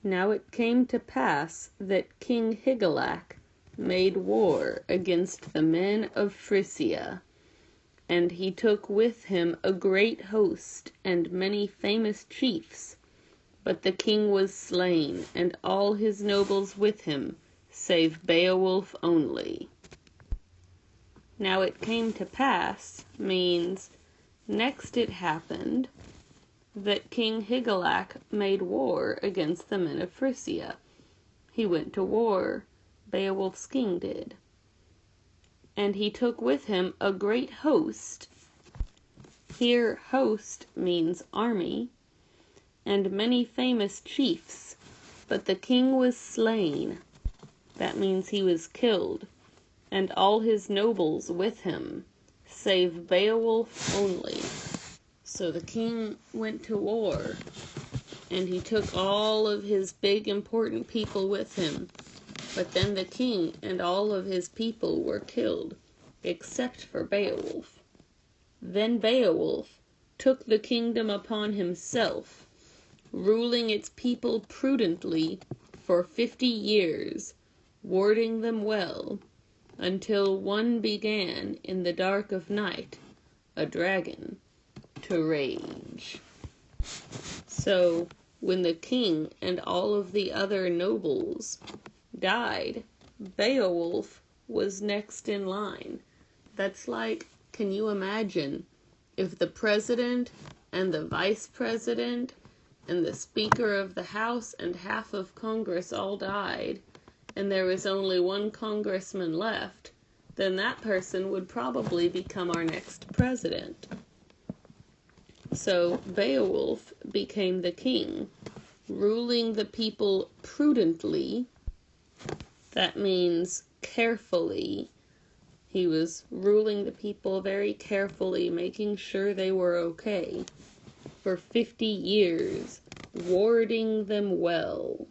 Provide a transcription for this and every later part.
Now it came to pass that King Higelac made war against the men of Frisia, and he took with him a great host and many famous chiefs. But the king was slain, and all his nobles with him, save Beowulf only. Now it came to pass means next it happened that King Higelac made war against the men of Frisia. He went to war, Beowulf's king did. And he took with him a great host. Here host means army, and many famous chiefs. But the king was slain. That means he was killed, and all his nobles with him, save Beowulf only. So the king went to war, and he took all of his big important people with him. But then the king and all of his people were killed, except for Beowulf. Then Beowulf took the kingdom upon himself, ruling its people prudently for 50 years, warding them well, until one began in the dark of night, a dragon, to rage. So, when the king and all of the other nobles died, Beowulf was next in line. That's like, can you imagine if the president and the vice president and the speaker of the House and half of Congress all died, and there was only one congressman left, then that person would probably become our next president. So Beowulf became the king, ruling the people prudently. That means carefully. He was ruling the people very carefully, making sure they were okay, for 50 years, warding them well.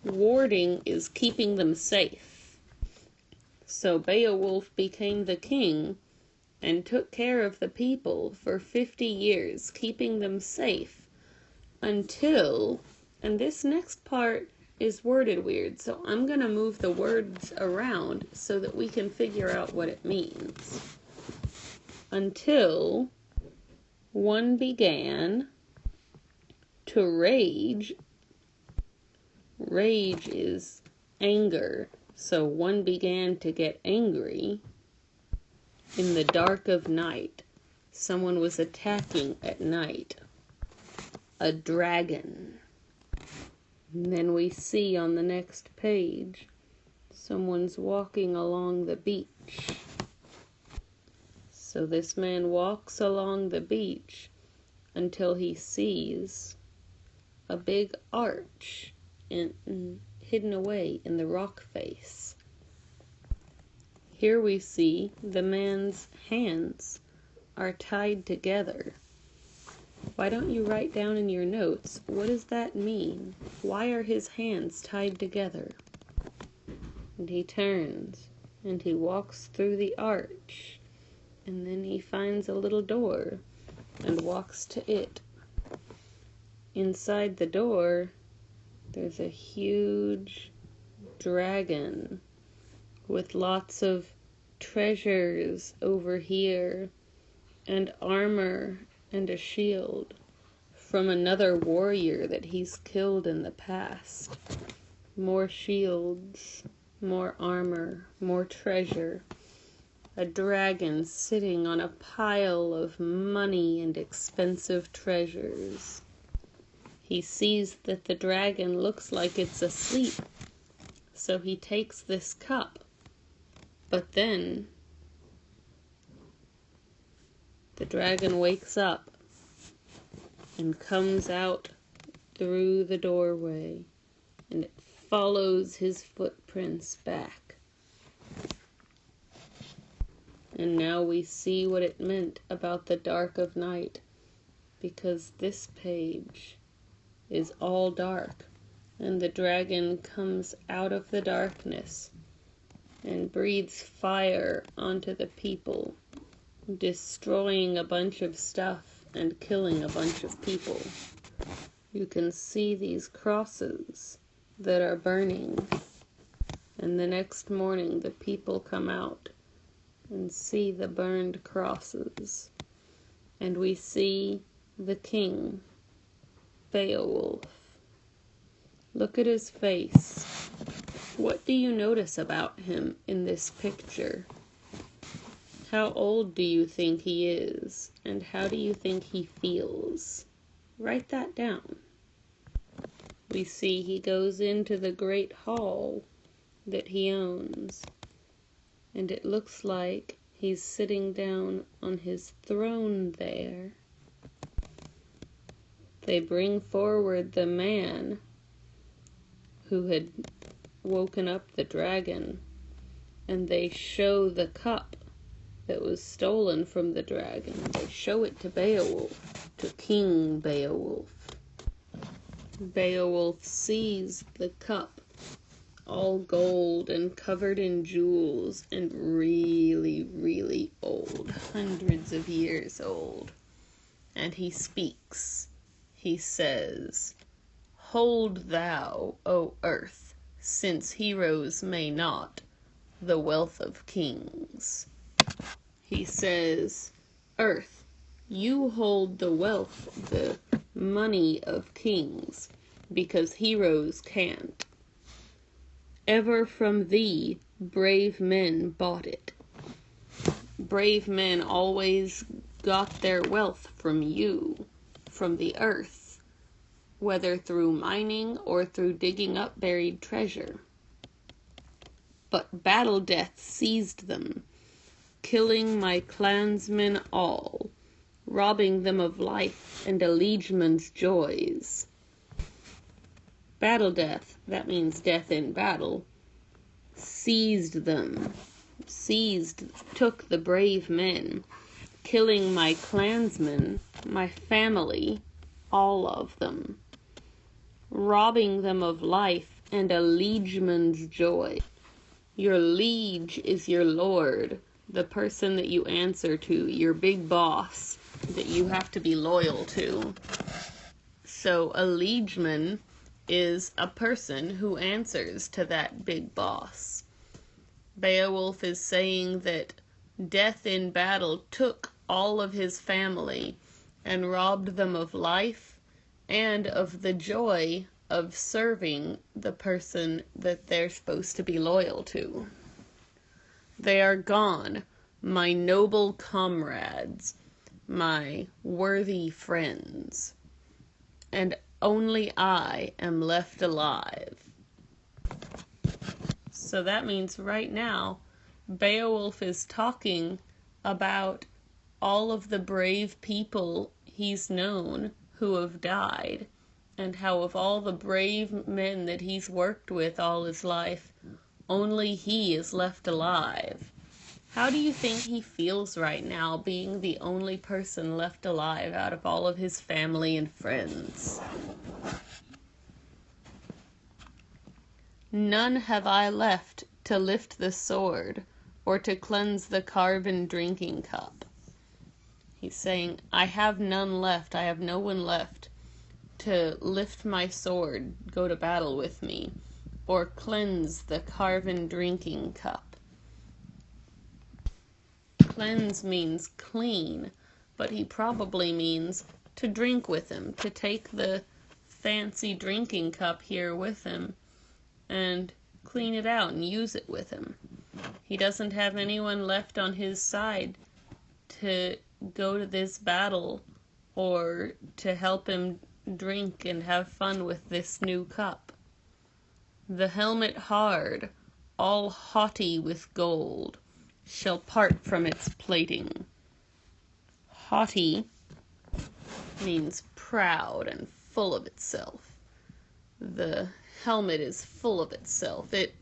Warding is keeping them safe. So Beowulf became the king and took care of the people for 50 years, keeping them safe until, and this next part is worded weird, so I'm going to move the words around so that we can figure out what it means. Until one began to rage. Rage is anger, so one began to get angry in the dark of night. Someone was attacking at night. A dragon. And then we see on the next page, someone's walking along the beach. So this man walks along the beach until he sees a big arch hidden away in the rock face. Here we see the man's hands are tied together. Why don't you write down in your notes, what does that mean? Why are his hands tied together? And he turns, and he walks through the arch, and then he finds a little door, and walks to it. Inside the door, there's a huge dragon with lots of treasures over here, and armor and a shield from another warrior that he's killed in the past. More shields, more armor, more treasure. A dragon sitting on a pile of money and expensive treasures. He sees that the dragon looks like it's asleep, so he takes this cup. But then the dragon wakes up and comes out through the doorway, and it follows his footprints back. And now we see what it meant about the dark of night, because this page is all dark, and the dragon comes out of the darkness and breathes fire onto the people, destroying a bunch of stuff and killing a bunch of people. You can see these crosses that are burning. And the next morning the people come out and see the burned crosses. And we see the king, Beowulf. Look at his face. What do you notice about him in this picture? How old do you think he is? And how do you think he feels? Write that down. We see he goes into the great hall that he owns. And it looks like he's sitting down on his throne there. They bring forward the man who had woken up the dragon, and they show the cup that was stolen from the dragon. They show it to Beowulf, to King Beowulf. Beowulf sees the cup, all gold and covered in jewels and really, really old, hundreds of years old. And he speaks. He says, "Hold thou, O earth, since heroes may not, the wealth of kings." He says, "Earth, you hold the wealth, the money of kings, because heroes can't. Ever from thee, brave men bought it." Brave men always got their wealth from you, from the earth, whether through mining or through digging up buried treasure. But battle death seized them, killing my clansmen all, robbing them of life and a liegeman's joys. Battle death, that means death in battle, seized them, took the brave men, killing my clansmen, my family, all of them, robbing them of life and a liegeman's joy. Your liege is your lord, the person that you answer to, your big boss that you have to be loyal to. So a liegeman is a person who answers to that big boss. Beowulf is saying that death in battle took all of his family and robbed them of life and of the joy of serving the person that they're supposed to be loyal to. They are gone, my noble comrades, my worthy friends, and only I am left alive. So that means right now, Beowulf is talking about all of the brave people he's known who have died, and how of all the brave men that he's worked with all his life, only he is left alive. How do you think he feels right now, being the only person left alive out of all of his family and friends? "None have I left to lift the sword, or to cleanse the carven drinking cup." He's saying, I have none left, I have no one left to lift my sword, go to battle with me, or cleanse the carven drinking cup. Cleanse means clean, but he probably means to drink with him, to take the fancy drinking cup here with him and clean it out and use it with him. He doesn't have anyone left on his side to go to this battle or to help him drink and have fun with this new cup. "The helmet hard, all haughty with gold, shall part from its plating." Haughty means proud and full of itself. The helmet is full of itself. It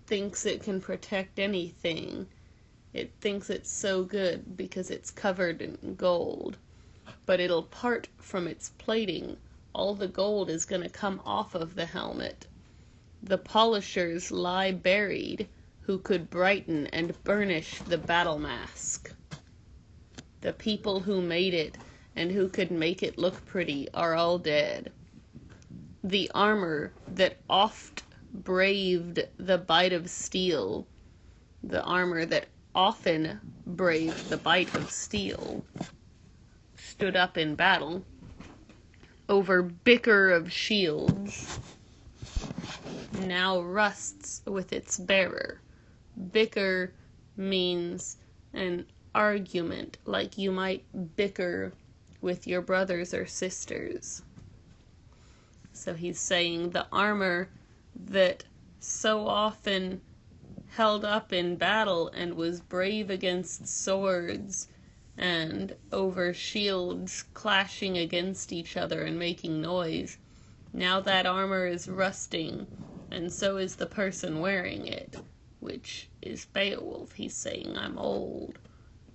thinks it can protect anything. It thinks it's so good because it's covered in gold. But it'll part from its plating. All the gold is going to come off of the helmet. The polishers lie buried who could brighten and burnish the battle mask. The people who made it and who could make it look pretty are all dead. the armor that oft braved the bite of steel, the armor that often braved the bite of steel, stood up in battle over bicker of shields, now rusts with its bearer. Bicker means an argument, like you might bicker with your brothers or sisters. So he's saying the armor that so often held up in battle and was brave against swords and over shields clashing against each other and making noise, now that armor is rusting, and so is the person wearing it, which is Beowulf. He's saying, I'm old,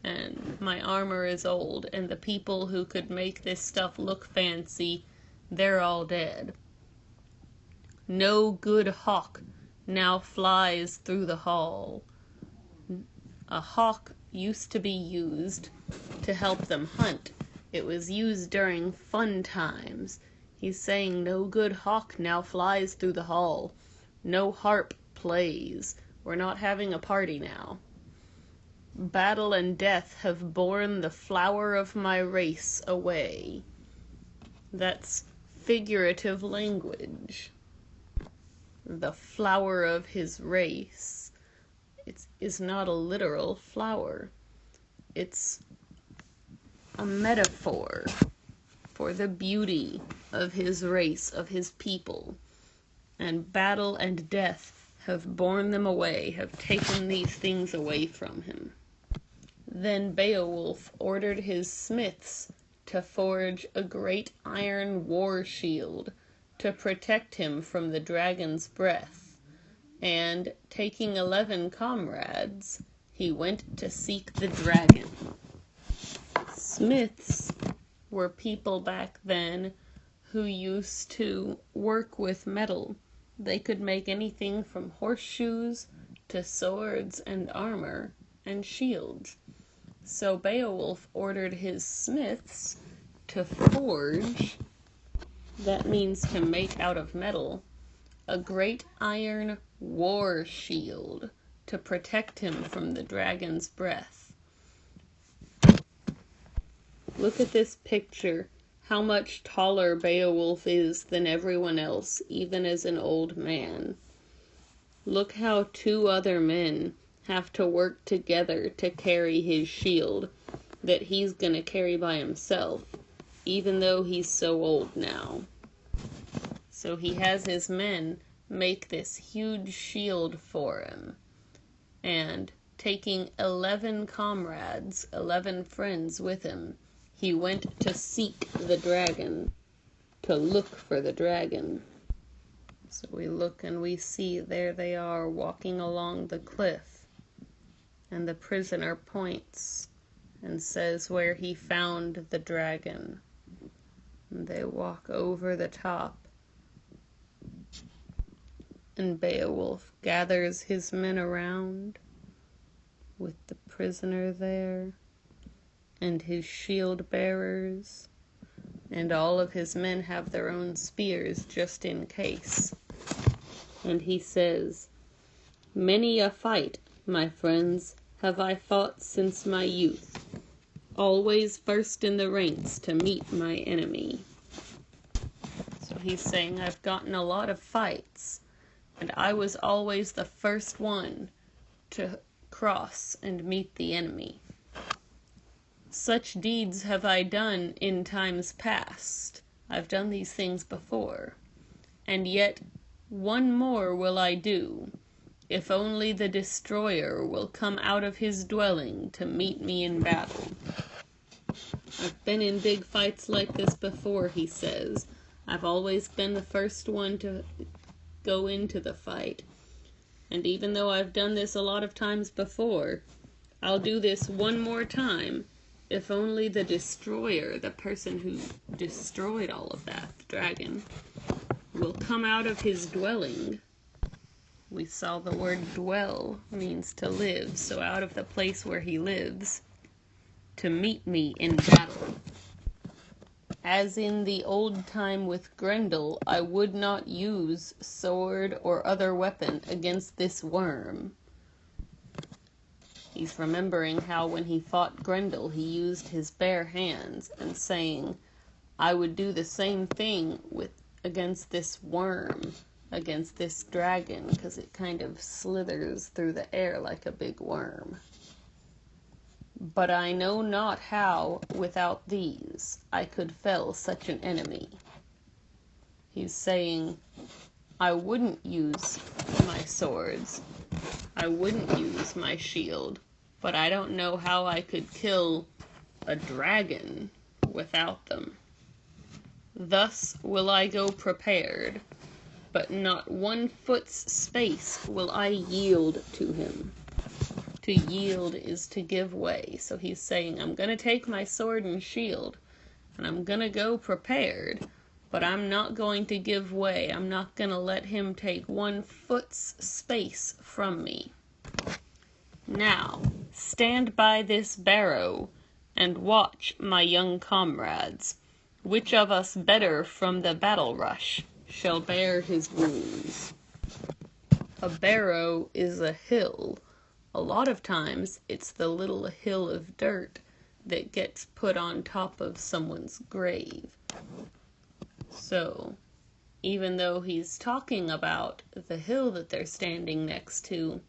and my armor is old, and the people who could make this stuff look fancy, they're all dead. No good hawk now flies through the hall. A hawk used to be used to help them hunt. It was used during fun times. He's saying no good hawk now flies through the hall. No harp plays. We're not having a party now. Battle and death have borne the flower of my race away. That's figurative language. The flower of his race. It is not a literal flower. It's a metaphor for the beauty of his race, of his people. And battle and death have borne them away, have taken these things away from him. Then Beowulf ordered his smiths to forge a great iron war shield to protect him from the dragon's breath, and, taking 11 comrades, he went to seek the dragon. Smiths were people back then who used to work with metal. They could make anything from horseshoes to swords and armor and shields. So Beowulf ordered his smiths to forge, that means to make out of metal, a great iron war shield to protect him from the dragon's breath. Look at this picture, how much taller Beowulf is than everyone else, even as an old man. Look how 2 other men have to work together to carry his shield that he's gonna carry by himself, even though he's so old now. So he has his men make this huge shield for him, and taking 11 comrades, 11 friends with him, he went to seek the dragon, to look for the dragon. So we look and we see there they are walking along the cliff, and the prisoner points and says where he found the dragon. And they walk over the top, and Beowulf gathers his men around with the prisoner there, and his shield bearers, and all of his men have their own spears just in case. And he says, "Many a fight, my friends, have I fought since my youth, always first in the ranks to meet my enemy." So he's saying, I've gotten a lot of fights, and I was always the first one to cross and meet the enemy. Such deeds have I done in times past. I've done these things before. And yet one more will I do, if only the destroyer will come out of his dwelling to meet me in battle. I've been in big fights like this before, he says. I've always been the first one to go into the fight. And even though I've done this a lot of times before, I'll do this one more time, if only the destroyer, the person who destroyed all of that, the dragon, will come out of his dwelling. We saw the word dwell means to live, so out of the place where he lives, to meet me in battle. As in the old time with Grendel, I would not use sword or other weapon against this worm. He's remembering how when he fought Grendel, he used his bare hands, and saying, I would do the same thing against this worm, against this dragon, because it kind of slithers through the air like a big worm. But I know not how, without these, I could fell such an enemy. He's saying, I wouldn't use my swords, I wouldn't use my shield, but I don't know how I could kill a dragon without them. Thus will I go prepared, but not 1 foot's space will I yield to him. To yield is to give way. So he's saying, I'm going to take my sword and shield, and I'm going to go prepared, but I'm not going to give way. I'm not going to let him take 1 foot's space from me. Now, stand by this barrow, and watch, my young comrades. Which of us better from the battle rush shall bear his wounds? A barrow is a hill. A lot of times, it's the little hill of dirt that gets put on top of someone's grave. So, even though he's talking about the hill that they're standing next to,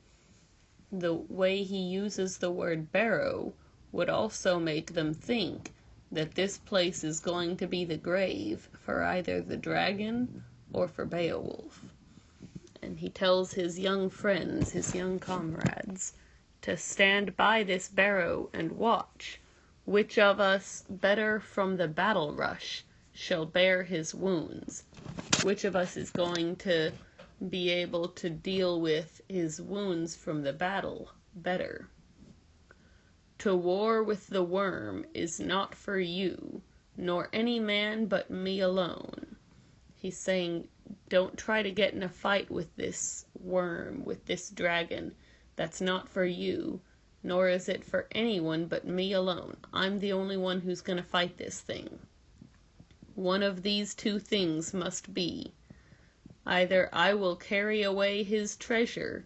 the way he uses the word barrow would also make them think that this place is going to be the grave for either the dragon or for Beowulf. And he tells his young friends, his young comrades, to stand by this barrow and watch, which of us better from the battle rush shall bear his wounds, which of us is going to be able to deal with his wounds from the battle better. To war with the worm is not for you, nor any man but me alone. He's saying, don't try to get in a fight with this worm, with this dragon. That's not for you, nor is it for anyone but me alone. I'm the only one who's going to fight this thing. One of these 2 things must be. Either I will carry away his treasure,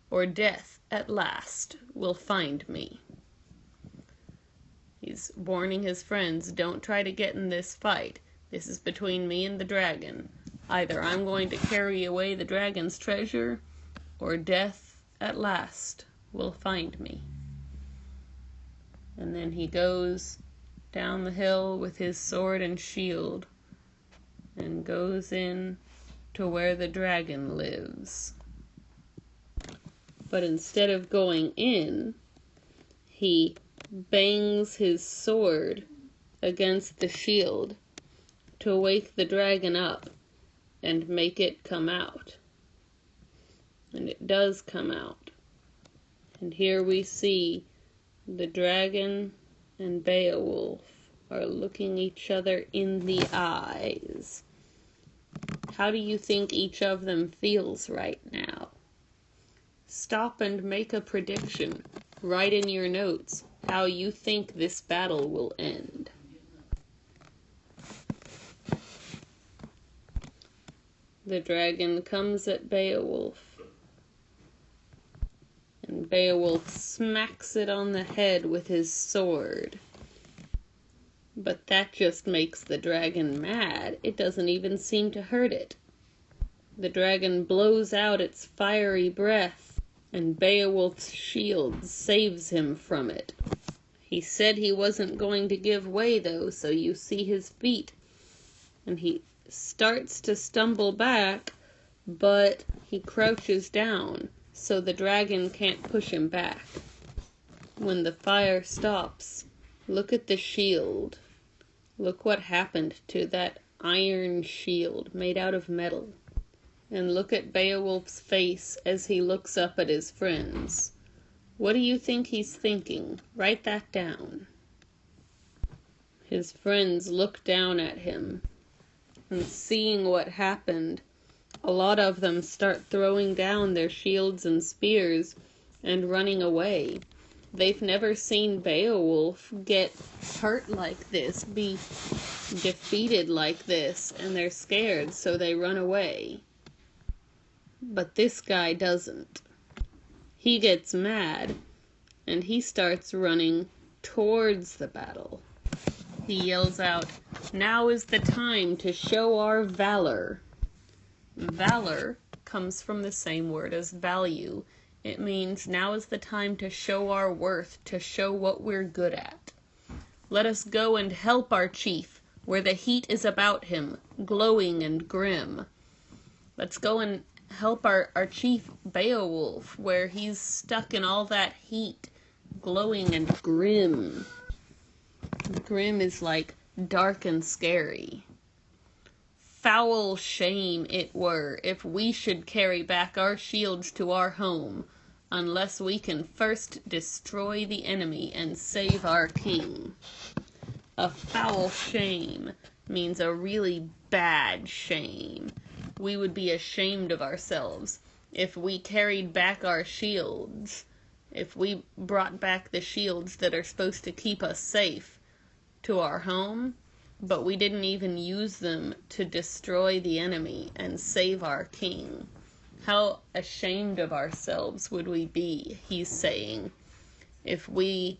or death at last will find me. He's warning his friends, don't try to get in this fight. This is between me and the dragon. Either I'm going to carry away the dragon's treasure, or death at last will find me. And then he goes down the hill with his sword and shield, and goes in to where the dragon lives. But instead of going in, he bangs his sword against the shield to wake the dragon up and make it come out. And it does come out. And here we see the dragon and Beowulf are looking each other in the eyes. How do you think each of them feels right now? Stop and make a prediction. Write in your notes how you think this battle will end. The dragon comes at Beowulf, and Beowulf smacks it on the head with his sword. But that just makes the dragon mad. It doesn't even seem to hurt it. The dragon blows out its fiery breath, and Beowulf's shield saves him from it. He said he wasn't going to give way, though, so you see his feet. And he starts to stumble back, but he crouches down, so the dragon can't push him back. When the fire stops, look at the shield. Look what happened to that iron shield made out of metal. And look at Beowulf's face as he looks up at his friends. What do you think he's thinking? Write that down. His friends look down at him, and seeing what happened, a lot of them start throwing down their shields and spears and running away. They've never seen Beowulf get hurt like this, be defeated like this, and they're scared, so they run away. But this guy doesn't. He gets mad, and he starts running towards the battle. He yells out, "Now is the time to show our valor." Valor comes from the same word as value. It means now is the time to show our worth, to show what we're good at. Let us go and help our chief, where the heat is about him, glowing and grim. Let's go and help our chief Beowulf, where he's stuck in all that heat, glowing and grim. Grim is like dark and scary. Foul shame it were if we should carry back our shields to our home, unless we can first destroy the enemy and save our king. A foul shame means a really bad shame. We would be ashamed of ourselves if we carried back our shields, if we brought back the shields that are supposed to keep us safe to our home, but we didn't even use them to destroy the enemy and save our king. How ashamed of ourselves would we be, he's saying, if we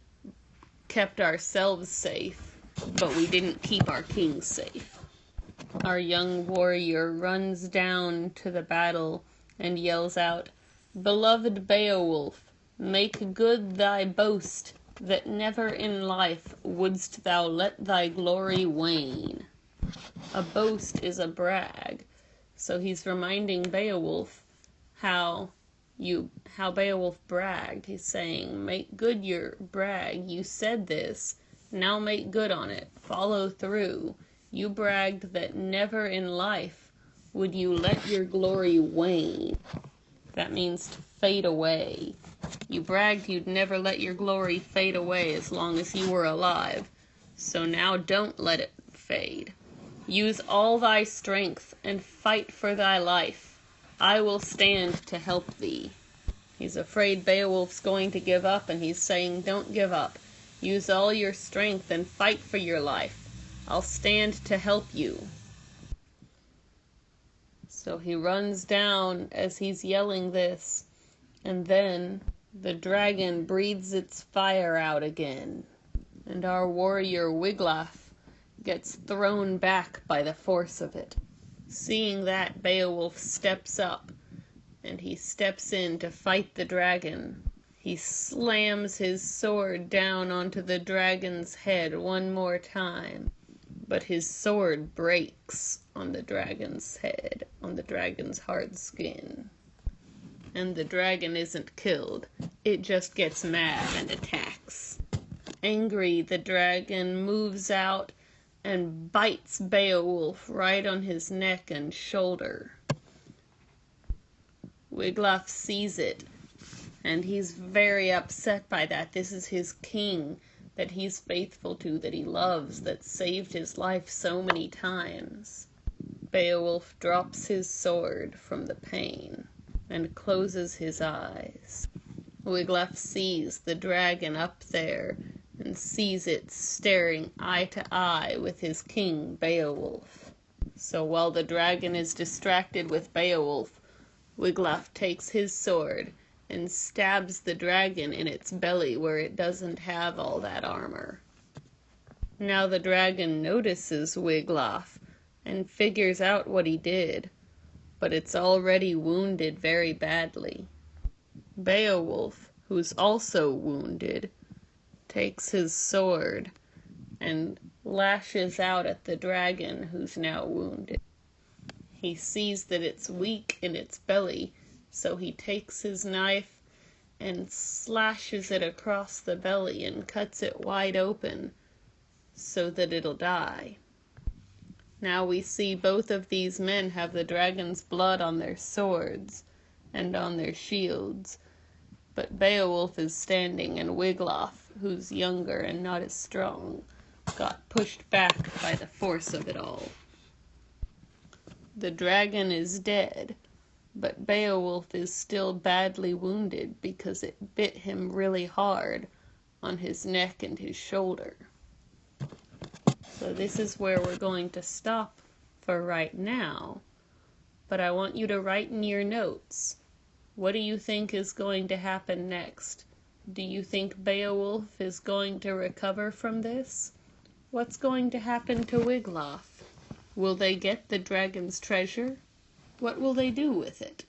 kept ourselves safe, but we didn't keep our king safe. Our young warrior runs down to the battle and yells out, "Beloved Beowulf, make good thy boast, that never in life wouldst thou let thy glory wane." A boast is a brag, so he's reminding Beowulf how Beowulf bragged. He's saying, make good your brag. You said this, now make good on it. Follow through. You bragged that never in life would you let your glory wane. That means to fade away. You bragged you'd never let your glory fade away as long as you were alive. So now don't let it fade. Use all thy strength and fight for thy life. I will stand to help thee. He's afraid Beowulf's going to give up, and he's saying, don't give up. Use all your strength and fight for your life. I'll stand to help you. So he runs down as he's yelling this, and then the dragon breathes its fire out again, and our warrior Wiglaf gets thrown back by the force of it. Seeing that, Beowulf steps up, and he steps in to fight the dragon. He slams his sword down onto the dragon's head one more time, but his sword breaks on the dragon's head, on the dragon's hard skin. And the dragon isn't killed, it just gets mad and attacks. Angry, the dragon moves out and bites Beowulf right on his neck and shoulder. Wiglaf sees it, and he's very upset by that. This is his king that he's faithful to, that he loves, that saved his life so many times. Beowulf drops his sword from the pain and closes his eyes. Wiglaf sees the dragon up there and sees it staring eye to eye with his king, Beowulf. So while the dragon is distracted with Beowulf, Wiglaf takes his sword and stabs the dragon in its belly where it doesn't have all that armor. Now the dragon notices Wiglaf and figures out what he did, but it's already wounded very badly. Beowulf, who's also wounded, takes his sword and lashes out at the dragon who's now wounded. He sees that it's weak in its belly, so he takes his knife and slashes it across the belly and cuts it wide open so that it'll die. Now we see both of these men have the dragon's blood on their swords and on their shields, but Beowulf is standing, and Wiglaf, who's younger and not as strong, got pushed back by the force of it all. The dragon is dead, but Beowulf is still badly wounded because it bit him really hard on his neck and his shoulder. So this is where we're going to stop for right now, but I want you to write in your notes, what do you think is going to happen next? Do you think Beowulf is going to recover from this? What's going to happen to Wiglaf? Will they get the dragon's treasure? What will they do with it?